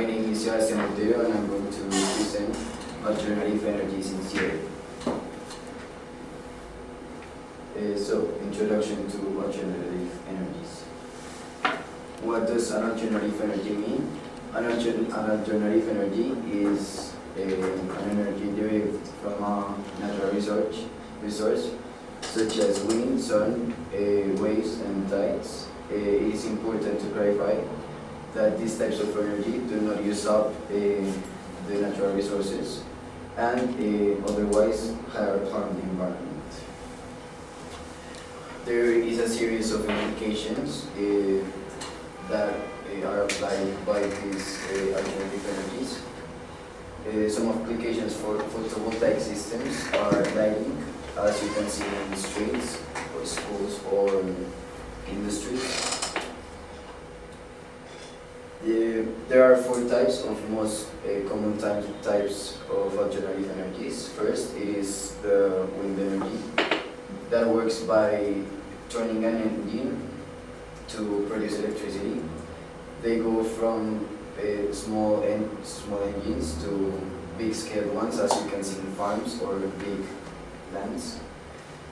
My name is Sebastian Botero and I'm going to present alternative energies in theory. So, introduction to alternative energies. What does an alternative energy mean? An alternative energy is an energy derived from a natural resource such as wind, sun, waves, and tides. It is important to clarify that these types of energy do not use up the natural resources and otherwise harm the environment. There is a series of implications that are applied by these alternative energies. Some applications for photovoltaic systems are lighting, as you can see in the streets, or schools, or industries. There are four types of most common types of alternative energies. First, it is the wind energy that works by turning an engine to produce electricity. They go from small engines to big scale ones, as you can see in farms or big lands.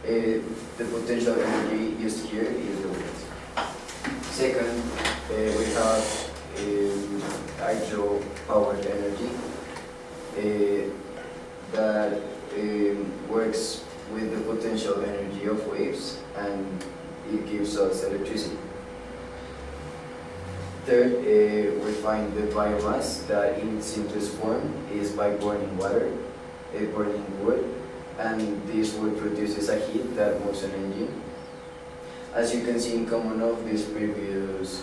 The potential energy used here is the wind. Second, we have hydro-powered energy that works with the potential energy of waves, and it gives us electricity. Third, we find the biomass that in its simplest form is by burning water, burning wood, and this wood produces a heat that moves an engine. As you can see in common of these previous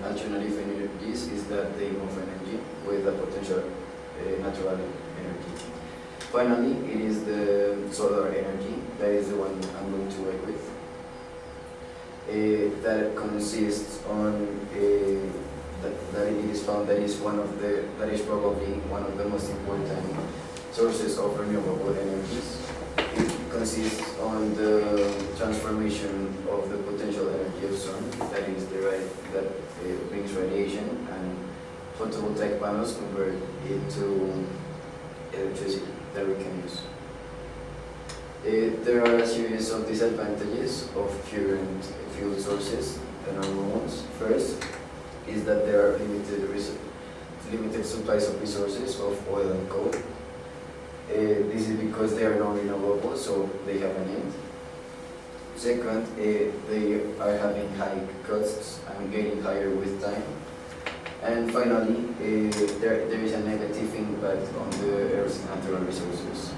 alternative energies is that they move an engine with a potential natural energy. Finally, it is the solar energy, that is the one I'm going to work with. That consists on that it is found that is probably one of the most important sources of renewable energies. It consists on the transformation of the potential energy of sun, that is that brings radiation, and photovoltaic panels convert it to electricity that we can use. There are a series of disadvantages of current fuel sources, the normal ones. First is that there are limited supplies of resources of oil and coal. This is because they are non-renewable, so they have an end. Second, they are having high costs and getting higher with time. And finally, there is a negative impact on the Earth's natural resources.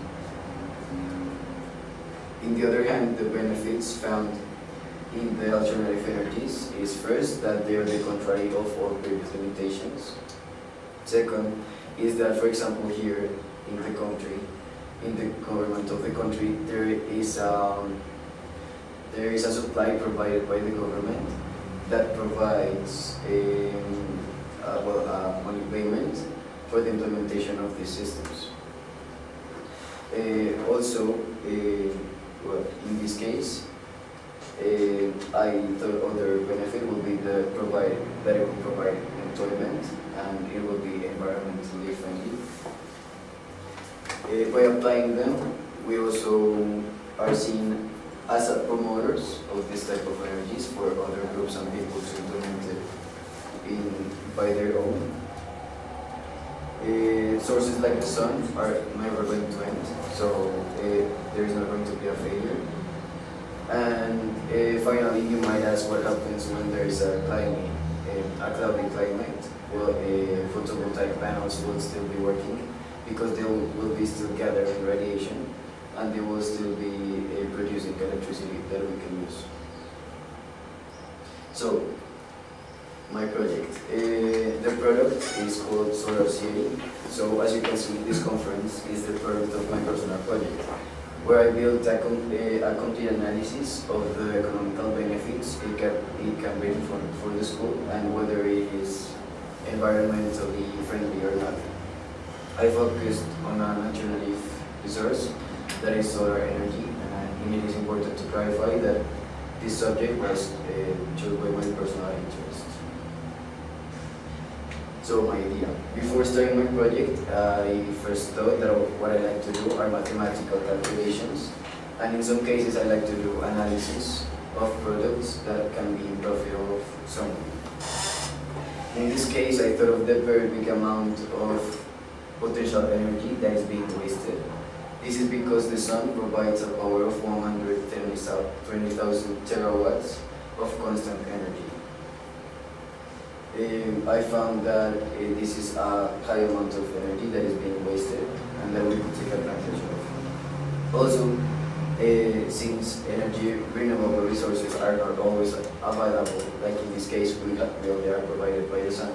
On the other hand, the benefits found in the alternative energies is first that they are the contrary of all previous limitations. Second is that, for example, here in the country, in the government of the country, there is a supply provided by the government that provides money payment for the implementation of these systems. Also, in this case, I thought other benefit would be that it will provide employment and it will be environmentally friendly. By applying them, we also are seen as promoters of this type of energies for other groups and people to implement it by their own. Sources like the sun are never going to end, so there is not going to be a failure. And finally, you might ask what happens when there is a cloudy climate. Well, photovoltaic panels will still be working because they will be still gathering radiation and they will still be producing electricity that we can use. So, my project. The product is called Solar City. So, as you can see, this conference is the product of my personal project, where I built a complete analysis of the economical benefits it can bring for the school and whether it is environmentally friendly or not. I focused on an alternative resource that is solar energy, and it is important to clarify that this subject was chosen by my personal interest. So So my idea. Before starting my project, I first thought that what I like to do are mathematical calculations, and in some cases I like to do analysis of products that can be in profit of someone. In this case, I thought of the very big amount of potential energy that is being wasted. This is because the sun provides a power of 120,000 terawatts of constant energy. I found that this is a high amount of energy that is being wasted and that we could take advantage of. Also, since renewable resources are not always available, like in this case we only are provided by the sun,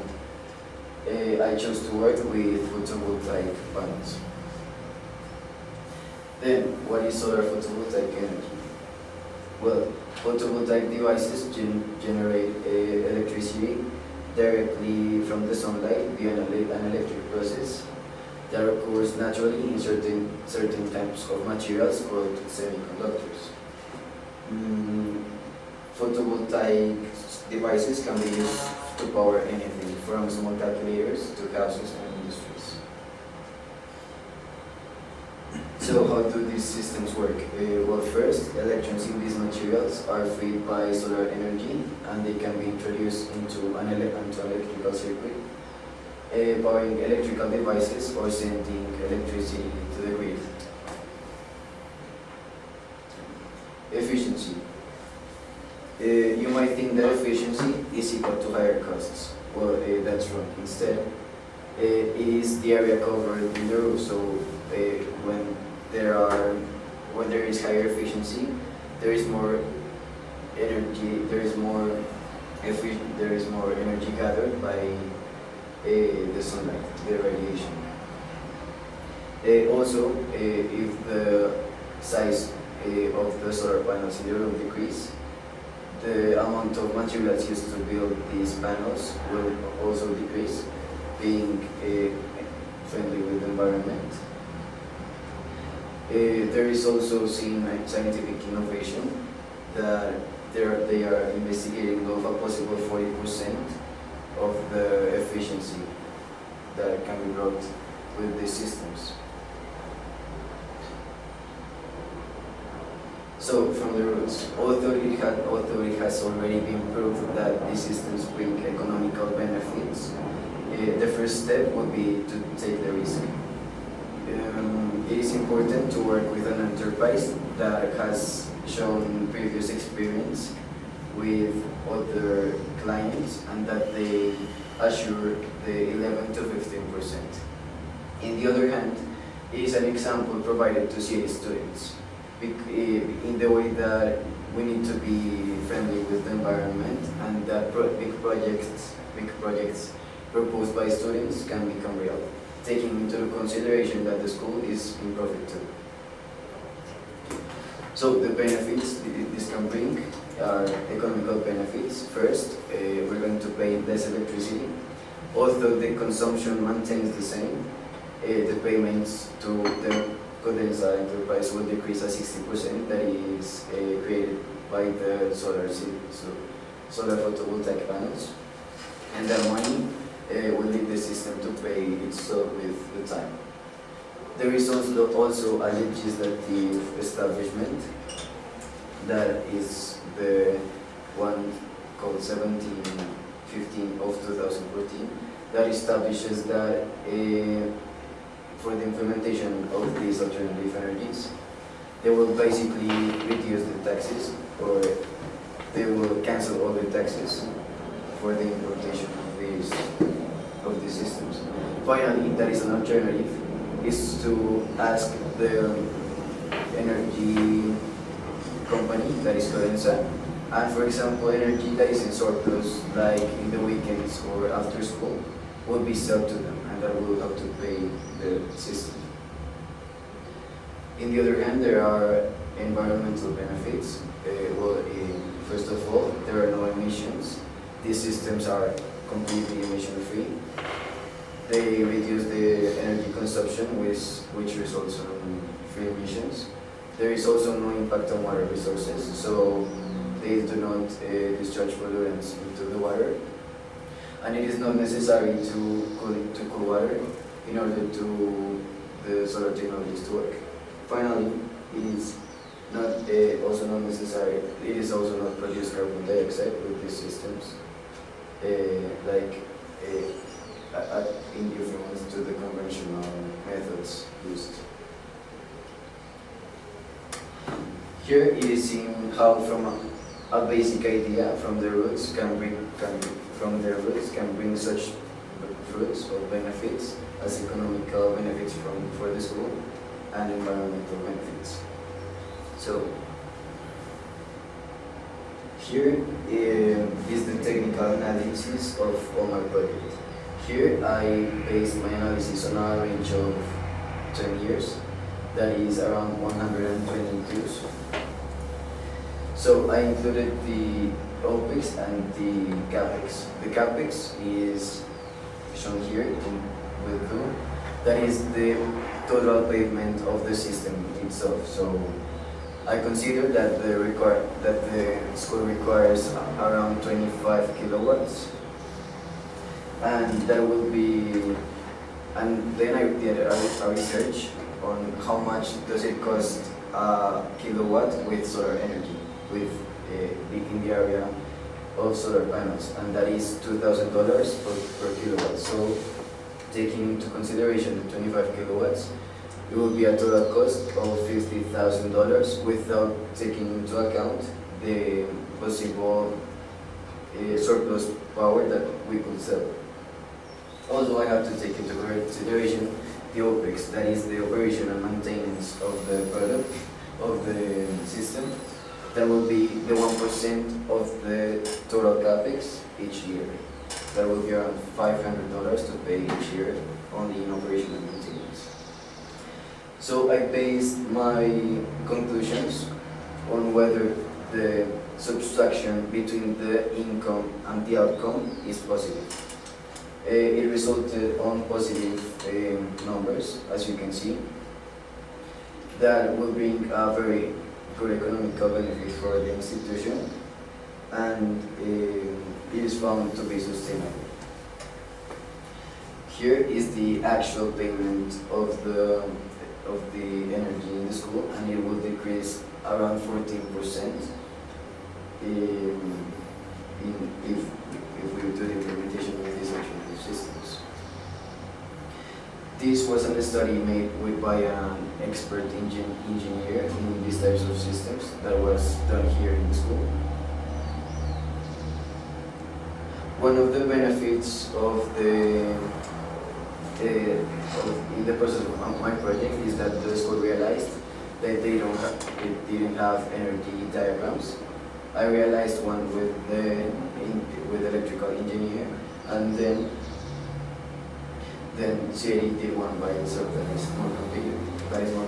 I chose to work with photovoltaic panels. Then, what is solar photovoltaic energy? Well, photovoltaic devices generate electricity directly from the sunlight via an electric process that occurs naturally in certain types of materials called semiconductors. Photovoltaic devices can be used to power anything from small calculators to houses and industries. So how do these systems work? Well, first, electrons in these materials are freed by solar energy and they can be introduced into an electrical circuit, powering electrical devices or sending electricity to the grid. Efficiency. You might think that efficiency is equal to higher costs. Well, that's wrong. Instead, it is the area covered in the roof. So when there is higher efficiency, there is more energy. There is more energy gathered by the sunlight, the radiation. Also, if the size of the solar panels in the room decrease, the amount of materials used to build these panels will also decrease, being friendly with the environment. There is also scientific innovation that they are investigating of a possible 40% of the efficiency that can be brought with these systems. So, from the roots, although it has already been proved that these systems bring economical benefits, the first step would be to take the risk. It is important to work with an enterprise that has shown previous experience with other clients and that they assure the 11 to 15%. In the other hand, it is an example provided to CA students in the way that we need to be friendly with the environment and that big projects proposed by students can become real, taking into consideration that the school is in profit too. So the benefits this can bring are economical benefits. First, we're going to pay less electricity. Although the consumption maintains the same, the payments to the Codensa enterprise will decrease at 60%, that is created by the solar photovoltaic panels. And that money will lead the system to pay itself with the time. There is also a legislative establishment that is the one called 1715 of 2014 that establishes that for the implementation of these alternative energies, they will basically reduce the taxes, or they will cancel all the taxes for the implementation of these systems. Finally, that is an alternative, is to ask the energy company, that is Codensa, and for example, energy that is in surplus, like in the weekends or after school, will be sold to them, and that will help to pay the system. In the other hand, there are environmental benefits. First of all, there are no emissions. These systems are completely emission-free. They reduce the energy consumption, which results in free emissions. There is also no impact on water resources, so they do not discharge pollutants into the water. and it is not necessary to cool water in order to the solar technologies to work. Finally, it is not also not necessary. It is also not produce carbon dioxide with these systems, in difference to the conventional methods used. Here it is seen how from a basic idea from the roots can bring such fruits or benefits as economical benefits for the school and environmental benefits. So here is the technical analysis of all my project. Here I based my analysis on a range of 10 years, that is around 122. So I included the OPEX and the CAPEX. The CAPEX is shown here with blue. That is the total pavement of the system itself. So I consider that the school requires around 25 kilowatts, and that will be. And then I did a research on how much does it cost a kilowatt with solar energy, with in the area of solar panels, and that is $2,000 per kilowatt. So taking into consideration the 25 kilowatts, it will be a total cost of $50,000 without taking into account the possible surplus power that we could sell. Also, I have to take into consideration the OPEX, that is the operation and maintenance of the product, of the system. That will be the 1% of the total CAPEX each year. That will be around $500 to pay each year only in operation and maintenance. So I based my conclusions on whether the subtraction between the income and the outcome is positive. It resulted on positive numbers, as you can see, that will bring a very good economical benefit for the institution, and it is found to be sustainable. Here is the actual payment of the energy in the school, and it will decrease around 14% if we do the implementation of these alternative systems. This was a study made by an expert engineer in these types of systems that was done here in the school. One of the benefits of in the process of my project is that the school realized that it didn't have energy diagrams. I realized one with the electrical engineer, and then CAD did one by itself that is more